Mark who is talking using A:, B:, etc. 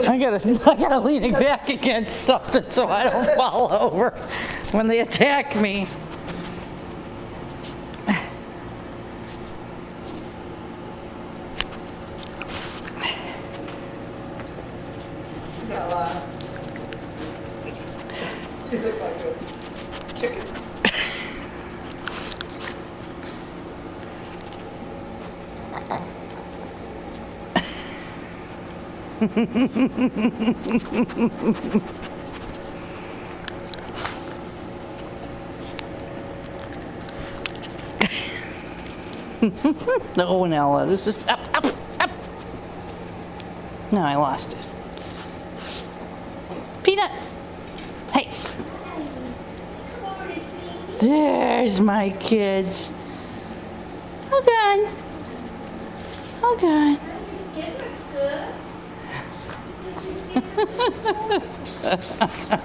A: I gotta lean it back against something so I don't fall over when they attack me.
B: Bella. You look like a chicken.
A: No, Nella, this is up. No, I lost it. Peanut! Hey! There's my kids. Hold on. Hold on.
C: Your skin looks good. Your skin looks good.